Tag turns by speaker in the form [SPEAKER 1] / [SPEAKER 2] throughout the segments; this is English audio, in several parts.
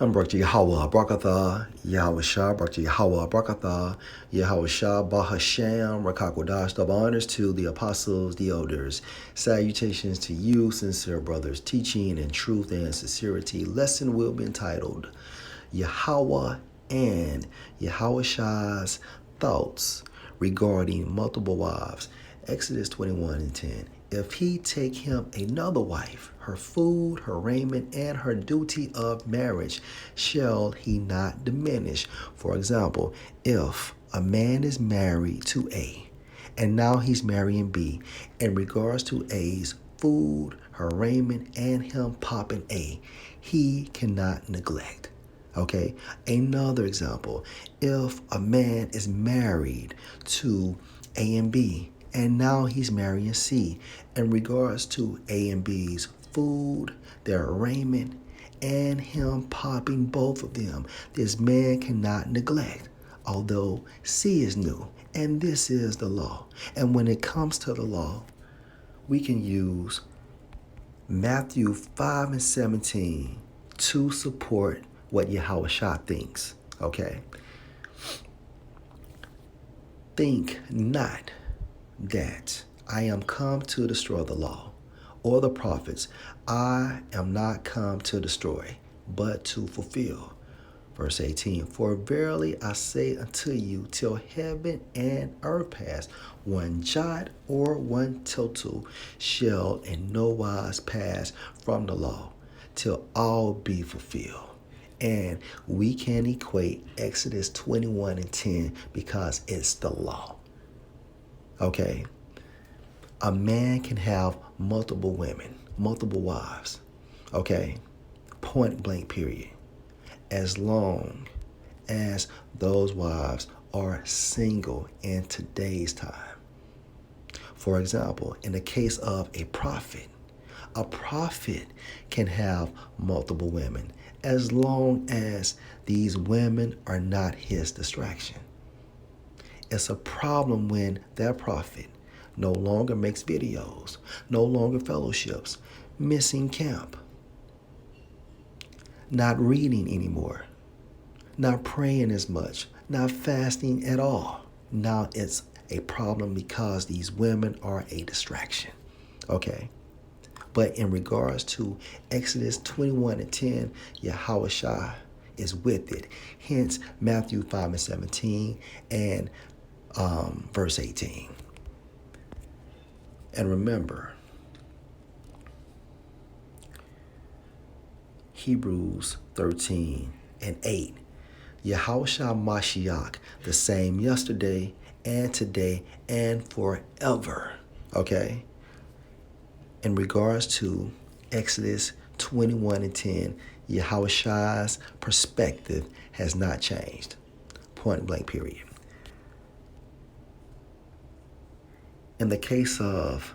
[SPEAKER 1] I'm brought to Yahawah, Brakatha, Yahawashi, brought to Yahawah, Brakatha, Yahawashi, Bahasham, Rakakwadash, double honors to the apostles, the elders. Salutations to you, sincere brothers, teaching in truth and sincerity. Lesson will be entitled Yahawah and Yahawashi's thoughts regarding multiple wives. Exodus 21:10. If he take him another wife, her food, her raiment, and her duty of marriage, shall he not diminish? For example, if a man is married to A, and now he's marrying B, in regards to A's food, her raiment, and him popping A, he cannot neglect. Okay, another example, if a man is married to A and B, and now he's marrying C, in regards to A and B's food, their raiment, and him popping both of them, this man cannot neglect, although C is new, and this is the law. And when it comes to the law, we can use Matthew 5:17 to support what Yahawashi thinks, okay? Think not that I am come to destroy the law or the prophets. I am not come to destroy, but to fulfill. Verse 18, for verily I say unto you, till heaven and earth pass, one jot or one tittle shall in no wise pass from the law, till all be fulfilled. And we can equate Exodus 21:10 because it's the law. Okay? A man can have multiple women, multiple wives. Okay? Point blank period. As long as those wives are single in today's time. For example, in the case of a prophet can have multiple women as long as these women are not his distraction. It's a problem when that prophet no longer makes videos, no longer fellowships, missing camp, not reading anymore, not praying as much, not fasting at all. Now it's a problem because these women are a distraction. Okay? But in regards to Exodus 21:10, Yahawashi is with it. Hence, Matthew 5:17 and verse 18. And remember, Hebrews 13:8. Yahawashi Mashiach, the same yesterday and today and forever. Okay? In regards to Exodus 21:10, Yahawashi's perspective has not changed. Point blank period. In the case of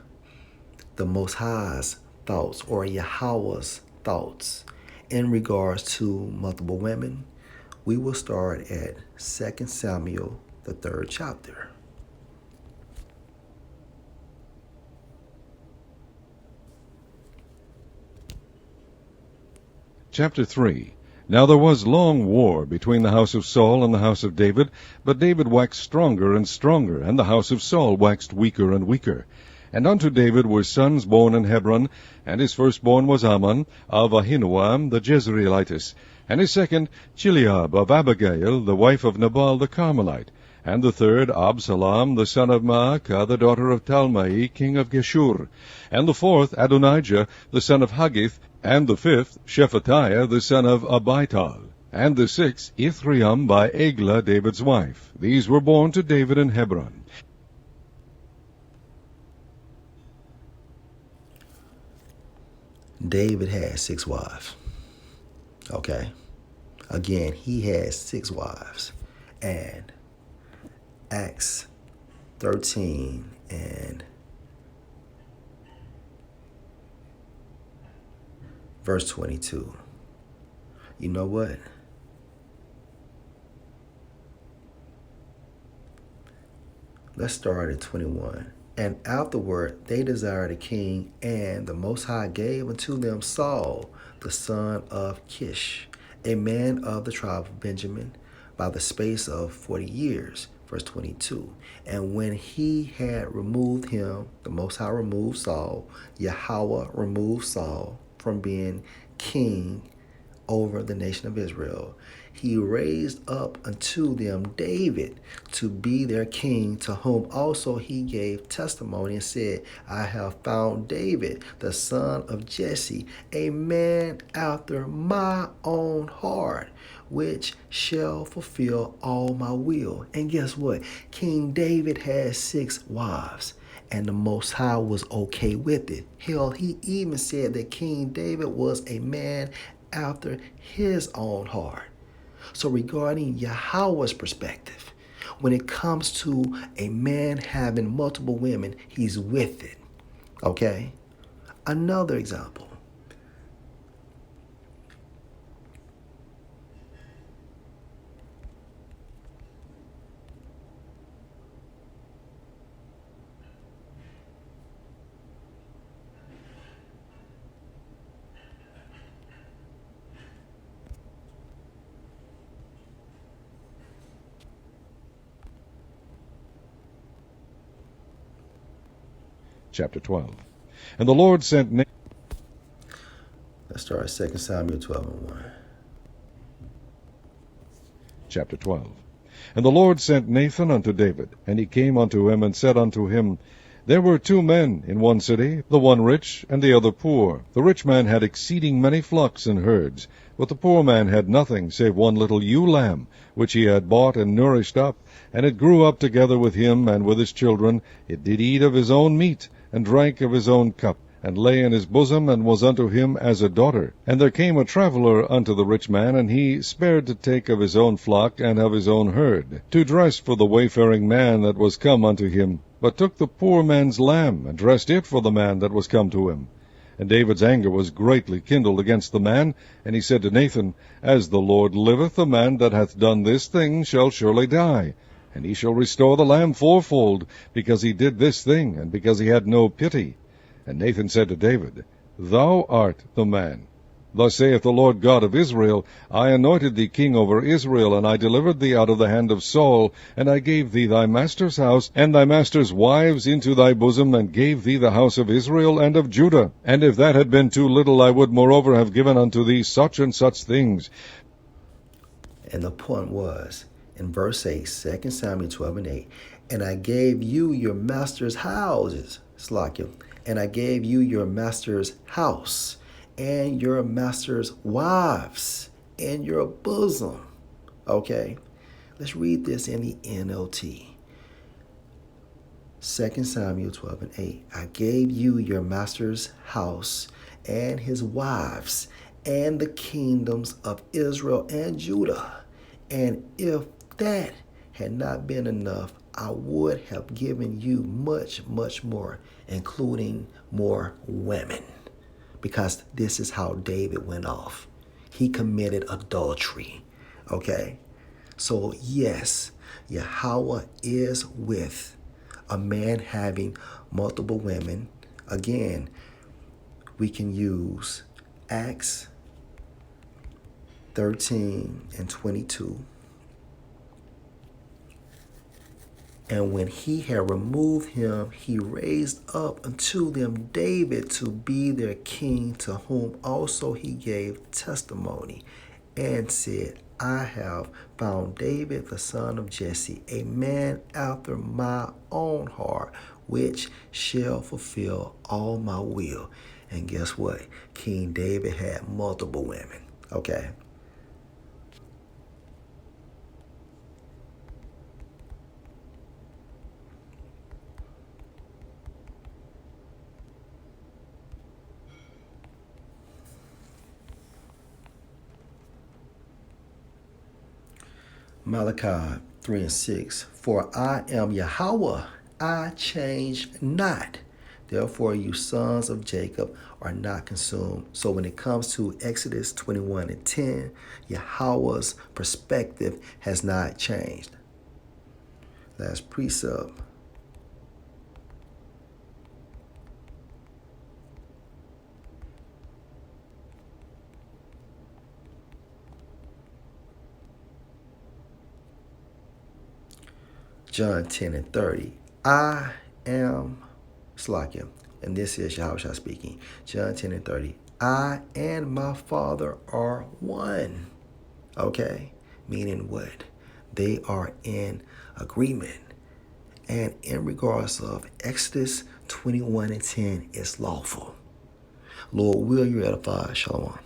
[SPEAKER 1] the Most High's thoughts or Yahawah's thoughts in regards to multiple women, we will start at 2 Samuel, the 3rd chapter.
[SPEAKER 2] Chapter 3. Now there was long war between the house of Saul and the house of David, but David waxed stronger and stronger, and the house of Saul waxed weaker and weaker. And unto David were sons born in Hebron, and his firstborn was Ammon of Ahinoam the Jezreelitess, and his second Chileab of Abigail, the wife of Nabal the Carmelite, and the third Absalom the son of Maacah, the daughter of Talmai, king of Geshur, and the fourth Adonijah the son of Haggith, and the fifth Shephatiah the son of Abital, and the sixth Ithream by Eglah David's wife. These were born to David in Hebron.
[SPEAKER 1] David had 6 wives. Okay? Again, he had 6 wives. And Acts 13 and verse 22. You know what? Let's start at 21. And afterward they desired a king, and the Most High gave unto them Saul, the son of Kish, a man of the tribe of Benjamin, by the space of 40 years. Verse 22. And when he had removed him, the Most High removed Saul, Yahawah removed Saul from being king over the nation of Israel. He raised up unto them David to be their king, to whom also he gave testimony and said, I have found David, the son of Jesse, a man after my own heart, which shall fulfill all my will. And guess what? King David had 6 wives, and the Most High was okay with it. Hell, he even said that King David was a man after his own heart. So regarding Yahawah's perspective, when it comes to a man having multiple women, he's with it. Okay? Another example.
[SPEAKER 2] Chapter 12. And the Lord sent Nathan.
[SPEAKER 1] Let's start at 2 Samuel 12 and 1.
[SPEAKER 2] Chapter 12. And the Lord sent Nathan unto David, and he came unto him, and said unto him, There were 2 men in one city, the one rich, and the other poor. The rich man had exceeding many flocks and herds, but the poor man had nothing, save one little ewe lamb, which he had bought and nourished up, and it grew up together with him and with his children. It did eat of his own meat, and drank of his own cup, and lay in his bosom, and was unto him as a daughter. And there came a traveller unto the rich man, and he spared to take of his own flock and of his own herd, to dress for the wayfaring man that was come unto him, but took the poor man's lamb, and dressed it for the man that was come to him. And David's anger was greatly kindled against the man, and he said to Nathan, As the Lord liveth, the man that hath done this thing shall surely die, and he shall restore the lamb fourfold, because he did this thing, and because he had no pity. And Nathan said to David, Thou art the man. Thus saith the Lord God of Israel, I anointed thee king over Israel, and I delivered thee out of the hand of Saul, and I gave thee thy master's house, and thy master's wives into thy bosom, and gave thee the house of Israel and of Judah. And if that had been too little, I would moreover have given unto thee such and such things.
[SPEAKER 1] And the point was, in verse 8, 2 Samuel 12 and 8, and I gave you your master's houses, Slakia, and I gave you your master's house, and your master's wives, and your bosom. Okay, let's read this in the NLT. 2 Samuel 12 and 8, I gave you your master's house, and his wives, and the kingdoms of Israel and Judah. And if that had not been enough, I would have given you much, much more, including more women. Because this is how David went off. He committed adultery. Okay? So yes, Yahawah is with a man having multiple women. Again, we can use Acts 13 and 22. And when he had removed him, he raised up unto them David to be their king, to whom also he gave testimony, and said, I have found David the son of Jesse, a man after my own heart, which shall fulfill all my will. And guess what? King David had multiple women. Okay. Malachi 3 and 6. For I am Yahawah, I change not. Therefore, you sons of Jacob are not consumed. So when it comes to Exodus 21 and 10, Yahawah's perspective has not changed. Last precept. John 10 and 30. I am Slakia, and this is Yahawashi speaking. John 10 and 30. I and my Father are one. Okay? Meaning what? They are in agreement. And in regards of Exodus 21 and 10, it's lawful. Lord, will you edify? Shalom.